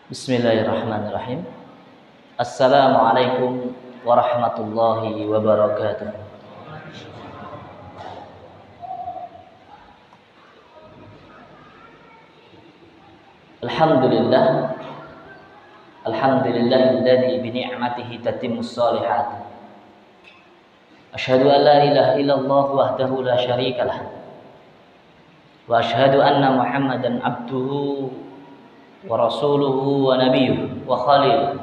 Bismillahirrahmanirrahim. Assalamualaikum warahmatullahi wabarakatuh. Alhamdulillah. Alhamdulillahilladzi bi ni'matihi tatimmus shalihat. Asyhadu an la ilaha illallah wahdahu la syarikalah. Wa asyhadu anna Muhammadan abduhu wa rasuluhu wa nabiyyuhu wa khaliluhu.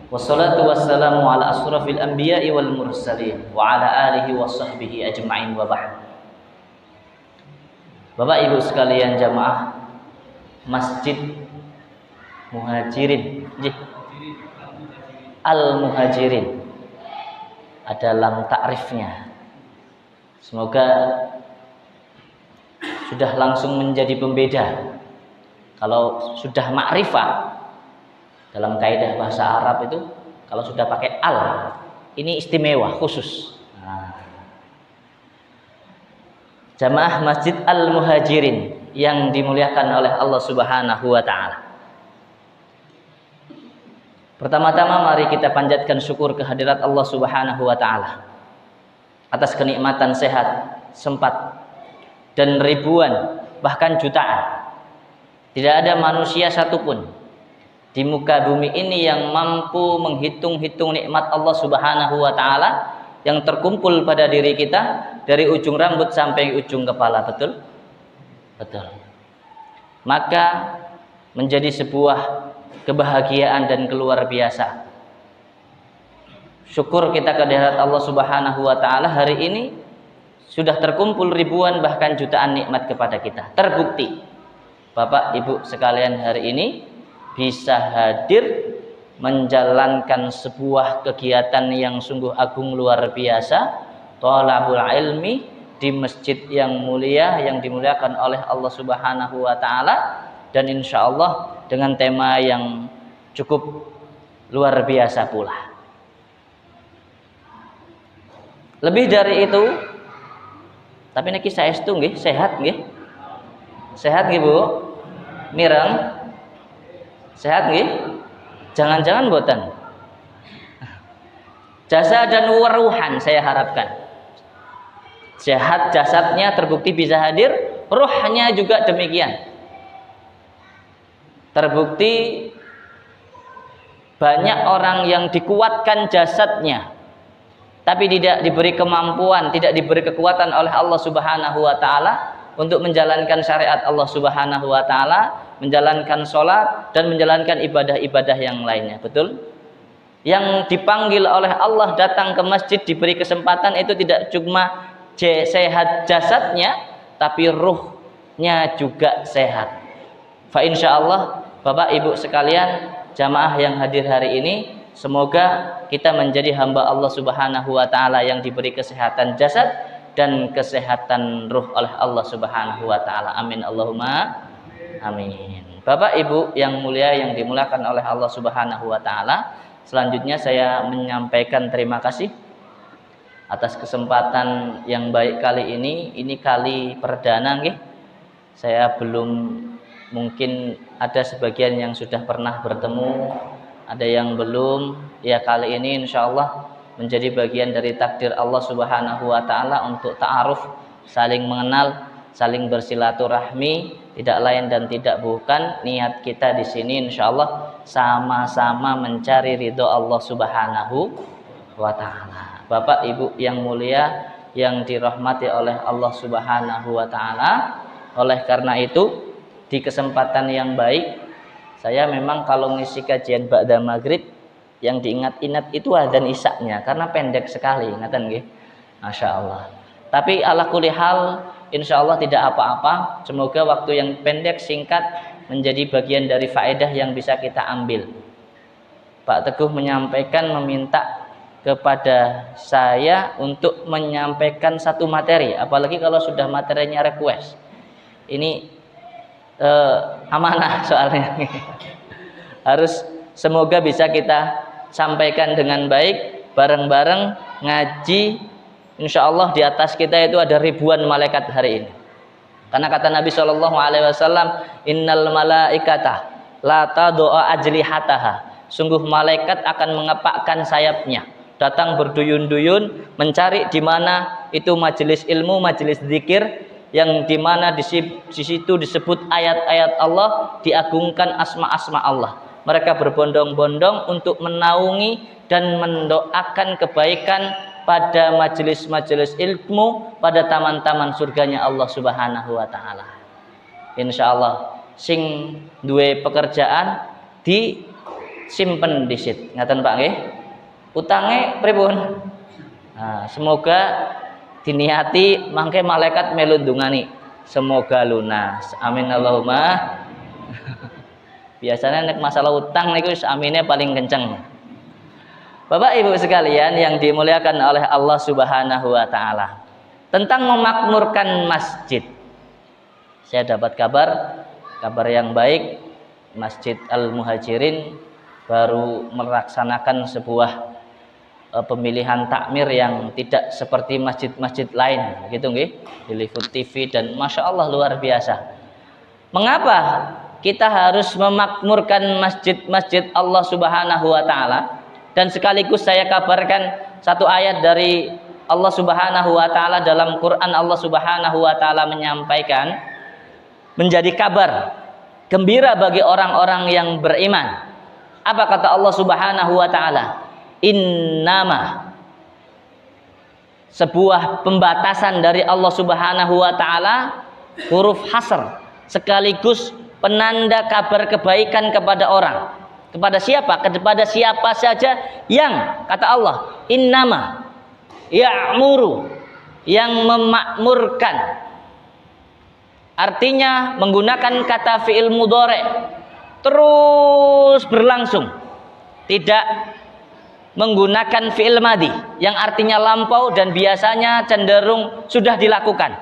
Wassalatu wassalamu ala asrafil anbiya'i wal mursalin wa ala alihi wa sahbihi ajma'in wa ba'd. Bapak Ibu sekalian jamaah Masjid Muhajirin, Al-Muhajirin, ada lam ta'rifnya. Semoga sudah langsung menjadi pembeda. Kalau sudah ma'rifah dalam kaidah bahasa Arab itu, kalau sudah pakai al, ini istimewa khusus. Jamaah Masjid Al-Muhajirin yang dimuliakan oleh Allah Subhanahu wa taala. Pertama-tama mari kita panjatkan syukur kehadirat Allah Subhanahu wa taala atas kenikmatan sehat, sempat dan ribuan bahkan jutaan. Tidak ada manusia satupun di muka bumi ini yang mampu menghitung-hitung nikmat Allah Subhanahu wa taala yang terkumpul pada diri kita dari ujung rambut sampai ujung kepala. Betul? Betul. Maka menjadi sebuah kebahagiaan dan keluar biasa. Syukur kita kehadirat Allah Subhanahu wa taala hari ini sudah terkumpul ribuan bahkan jutaan nikmat kepada kita. Terbukti Bapak Ibu sekalian hari ini bisa hadir menjalankan sebuah kegiatan yang sungguh agung luar biasa, thalabul ilmi di masjid yang mulia yang dimuliakan oleh Allah Subhanahu wa taala, dan insya Allah dengan tema yang cukup luar biasa pula. Lebih dari itu, tapi niki saestu nggih, sehat nggih? Sehat nggih Bu? Mireng? Sehat nggih? Jangan-jangan boten. Jasa dan waruhan saya harapkan. Sehat jasadnya terbukti bisa hadir, ruhnya juga demikian. Terbukti banyak orang yang dikuatkan jasadnya tapi tidak diberi kemampuan, tidak diberi kekuatan oleh Allah Subhanahu wa taala untuk menjalankan syariat Allah Subhanahu wa taala, menjalankan sholat dan menjalankan ibadah-ibadah yang lainnya. Betul? Yang dipanggil oleh Allah datang ke masjid diberi kesempatan itu tidak cuma sehat jasadnya, tapi ruhnya juga sehat. Fa insyaallah Bapak Ibu sekalian jamaah yang hadir hari ini, semoga kita menjadi hamba Allah Subhanahu wa taala yang diberi kesehatan jasad dan kesehatan ruh oleh Allah Subhanahu wa taala. Amin Allahumma amin. Bapak Ibu yang mulia yang dimuliakan oleh Allah Subhanahu wa taala, selanjutnya saya menyampaikan terima kasih atas kesempatan yang baik kali ini. Ini kali perdana nggih. Saya belum, mungkin ada sebagian yang sudah pernah bertemu, ada yang belum. Ya, kali ini insyaallah menjadi bagian dari takdir Allah Subhanahu wa taala untuk ta'aruf, saling mengenal, saling bersilaturahmi. Tidak lain dan tidak bukan niat kita di sini insyaallah sama-sama mencari ridho Allah Subhanahu wa taala. Bapak Ibu yang mulia yang dirahmati oleh Allah Subhanahu wa taala, oleh karena itu di kesempatan yang baik saya memang kalau ngisi kajian ba'da maghrib yang diingat-ingat itu adzan isya-nya karena pendek sekali, ingatan nggih. Masya Allah. Tapi ala kulli hal insyaallah tidak apa-apa. Semoga waktu yang pendek singkat menjadi bagian dari faedah yang bisa kita ambil. Pak Teguh menyampaikan, meminta kepada saya untuk menyampaikan satu materi, apalagi kalau sudah materinya request. Ini amanah soalnya. Harus semoga bisa kita sampaikan dengan baik, bareng-bareng ngaji. Insya Allah di atas kita itu ada ribuan malaikat hari ini. Karena kata Nabi Shallallahu Alaihi Wasallam, innal malaikata la tadoa ajlihataha. Sungguh malaikat akan mengepakkan sayapnya, datang berduyun-duyun mencari di mana itu majelis ilmu, majelis zikir, yang di mana di situ disebut ayat-ayat Allah, diagungkan asma-asma Allah. Mereka berbondong-bondong untuk menaungi dan mendoakan kebaikan pada majelis-majelis ilmu, pada taman-taman surganya Allah Subhanahu wa taala. Insyaallah sing duwe pekerjaan disimpen disit. Ngaten Pak nggih? Utange pripun? Nah, semoga diniati mangke malaikat melu ndungani. Semoga lunas. Amin Allahumma. Biasanya nek masalah utang niku aminnya paling kenceng. Bapak Ibu sekalian yang dimuliakan oleh Allah Subhanahu wa taala. Tentang memakmurkan masjid. Saya dapat kabar yang baik, Masjid Al-Muhajirin baru melaksanakan sebuah pemilihan takmir yang tidak seperti masjid-masjid lain, gitu nggih, diliput TV dan masya Allah luar biasa. Mengapa kita harus memakmurkan masjid-masjid Allah Subhanahu wa taala? Dan sekaligus saya kabarkan satu ayat dari Allah Subhanahu wa taala dalam Quran. Allah Subhanahu wa taala menyampaikan menjadi kabar gembira bagi orang-orang yang beriman. Apa kata Allah Subhanahu wa taala? Innama, sebuah pembatasan dari Allah Subhanahu wa taala, huruf hasr sekaligus penanda kabar kebaikan kepada orang. Kepada siapa? Kepada siapa saja yang, kata Allah, innama ya'muru, yang memakmurkan. Artinya menggunakan kata fi'il mudhari, terus berlangsung, tidak menggunakan fi'il madhi yang artinya lampau dan biasanya cenderung sudah dilakukan.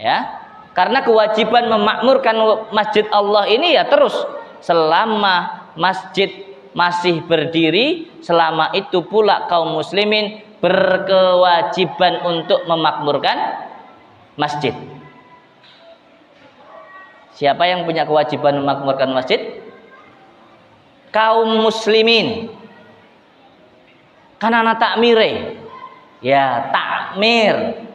Ya, karena kewajiban memakmurkan masjid Allah ini ya terus selama masjid masih berdiri, selama itu pula kaum muslimin berkewajiban untuk memakmurkan masjid. Siapa yang punya kewajiban memakmurkan masjid? Kaum muslimin. Karena takmire, ya takmir,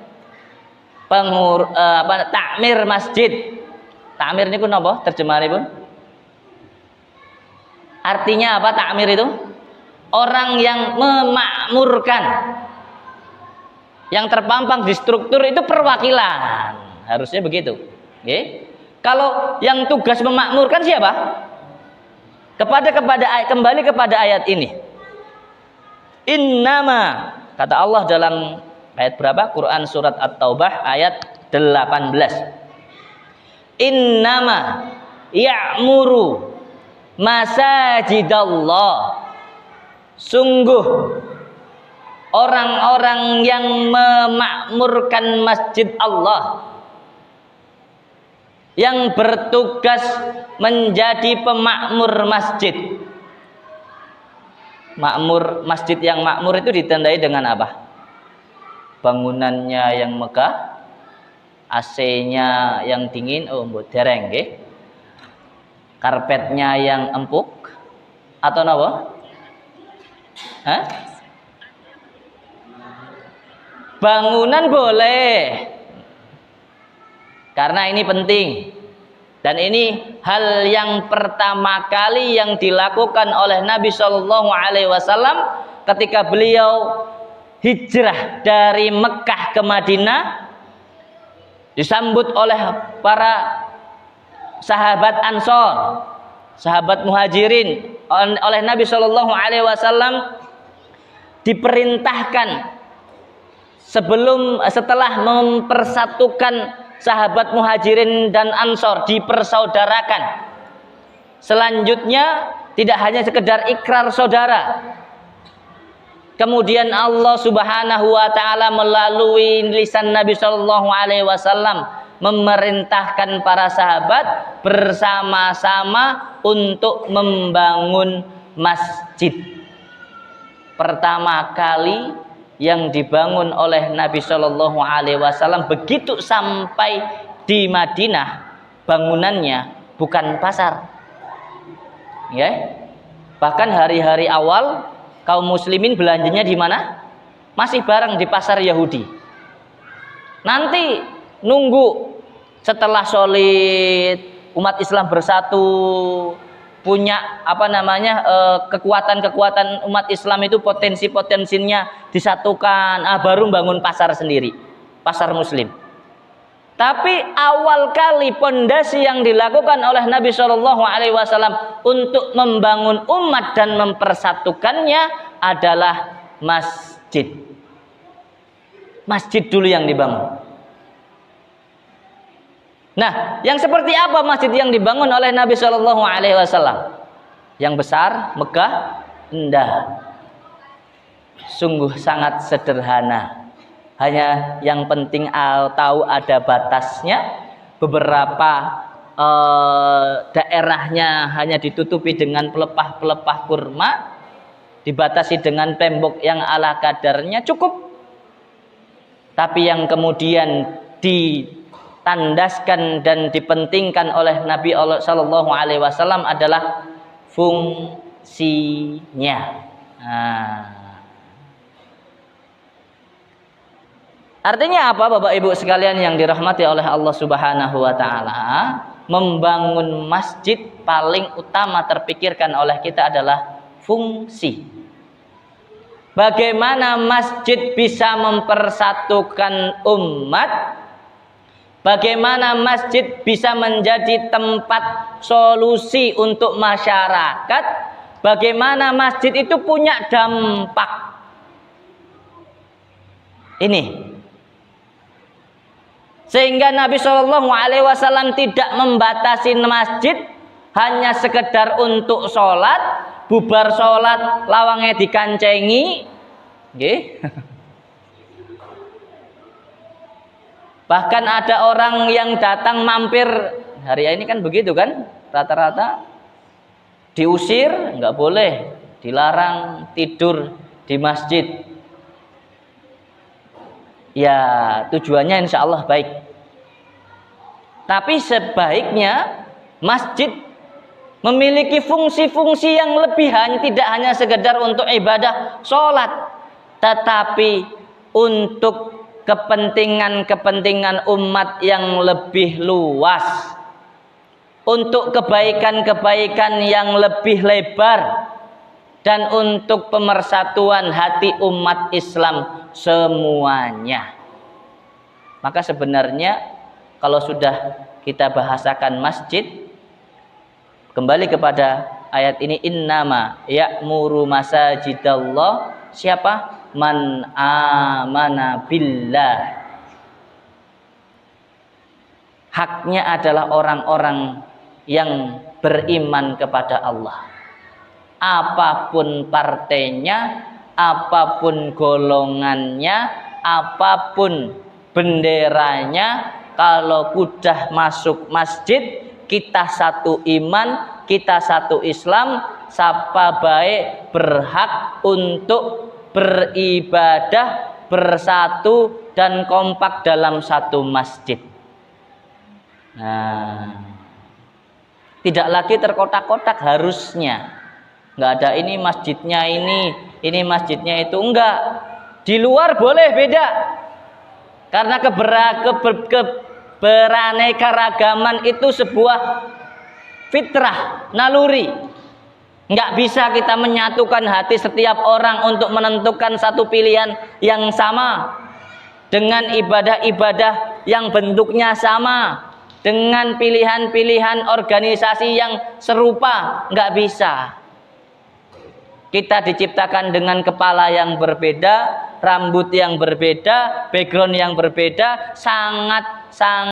takmir masjid. Takmir ini apa terjemahannya pun? Artinya apa takmir itu? Orang yang memakmurkan. Yang terpampang di struktur itu perwakilan. Harusnya begitu. Okay? Kalau yang tugas memakmurkan siapa? Kembali kepada ayat ini. Innama, kata Allah dalam ayat berapa? Quran surat At-Taubah ayat 18. Innama ya'muru masajidallah, sungguh orang-orang yang memakmurkan masjid Allah, yang bertugas menjadi pemakmur masjid. Makmur, masjid yang makmur itu ditandai dengan apa? Bangunannya yang megah, AC-nya yang dingin, mbok dereng nggih. Karpetnya yang empuk atau napa? Hah? Bangunan boleh. Karena ini penting. Dan ini hal yang pertama kali yang dilakukan oleh Nabi Shallallahu Alaihi Wasallam ketika beliau hijrah dari Mekah ke Madinah, disambut oleh para sahabat Ansor, sahabat Muhajirin, oleh Nabi Shallallahu Alaihi Wasallam diperintahkan setelah mempersatukan sahabat Muhajirin dan Ansor, dipersaudarakan. Selanjutnya tidak hanya sekedar ikrar saudara. Kemudian Allah Subhanahu wa taala melalui lisan Nabi Shallallahu Alaihi Wasallam memerintahkan para sahabat bersama-sama untuk membangun masjid. Pertama kali yang dibangun oleh Nabi Shallallahu Alaihi Wasallam begitu sampai di Madinah bangunannya bukan pasar. Ya. Bahkan hari-hari awal kaum muslimin belanjanya di mana? Masih bareng di pasar Yahudi. Nanti nunggu setelah solid umat Islam bersatu, punya kekuatan-kekuatan umat Islam itu potensi-potensinya disatukan, baru bangun pasar sendiri, pasar muslim. Tapi awal kali pondasi yang dilakukan oleh Nabi Shallallahu Alaihi Wasallam untuk membangun umat dan mempersatukannya adalah masjid. Masjid dulu yang dibangun. Nah, yang seperti apa masjid yang dibangun oleh Nabi Shallallahu Alaihi Wasallam? Yang besar, megah, indah, sungguh sangat sederhana. Hanya yang penting tahu ada batasnya. Beberapa daerahnya hanya ditutupi dengan pelepah-pelepah kurma, dibatasi dengan tembok yang ala kadarnya, cukup. Tapi yang kemudian ditandaskan dan dipentingkan oleh Nabi Shallallahu Alaihi Wasallam adalah fungsinya. Artinya apa, Bapak Ibu sekalian yang dirahmati oleh Allah Subhanahu wa taala? Membangun masjid paling utama terpikirkan oleh kita adalah fungsi. Bagaimana masjid bisa mempersatukan umat? Bagaimana masjid bisa menjadi tempat solusi untuk masyarakat? Bagaimana masjid itu punya dampak? Ini. Sehingga Nabi Shallallahu Alaihi Wasallam tidak membatasi masjid hanya sekedar untuk sholat, bubar sholat lawangnya dikancengi, bahkan ada orang yang datang mampir hari ini kan begitu kan, rata-rata diusir, nggak boleh, dilarang tidur di masjid. Ya tujuannya insya Allah baik. Tapi sebaiknya masjid memiliki fungsi-fungsi yang lebih, tidak hanya sekedar untuk ibadah sholat, tetapi untuk kepentingan-kepentingan umat yang lebih luas, untuk kebaikan-kebaikan yang lebih lebar, dan untuk pemersatuan hati umat Islam semuanya. Maka sebenarnya kalau sudah kita bahasakan masjid, kembali kepada ayat ini, innama ya'muru masajidallah, siapa? Man amana billah. Haknya adalah orang-orang yang beriman kepada Allah. Apapun partainya, apapun golongannya, apapun benderanya, kalau sudah masuk masjid, kita satu iman, kita satu Islam, sapa baik berhak untuk beribadah, bersatu dan kompak dalam satu masjid. Nah, tidak lagi terkotak-kotak harusnya. Nggak ada ini masjidnya ini masjidnya itu, enggak. Di luar boleh beda. Karena beraneka-ragaman itu sebuah fitrah, naluri. Nggak bisa kita menyatukan hati setiap orang untuk menentukan satu pilihan yang sama, dengan ibadah-ibadah yang bentuknya sama, dengan pilihan-pilihan organisasi yang serupa. Nggak bisa. Kita diciptakan dengan kepala yang berbeda, rambut yang berbeda, background yang berbeda, sangat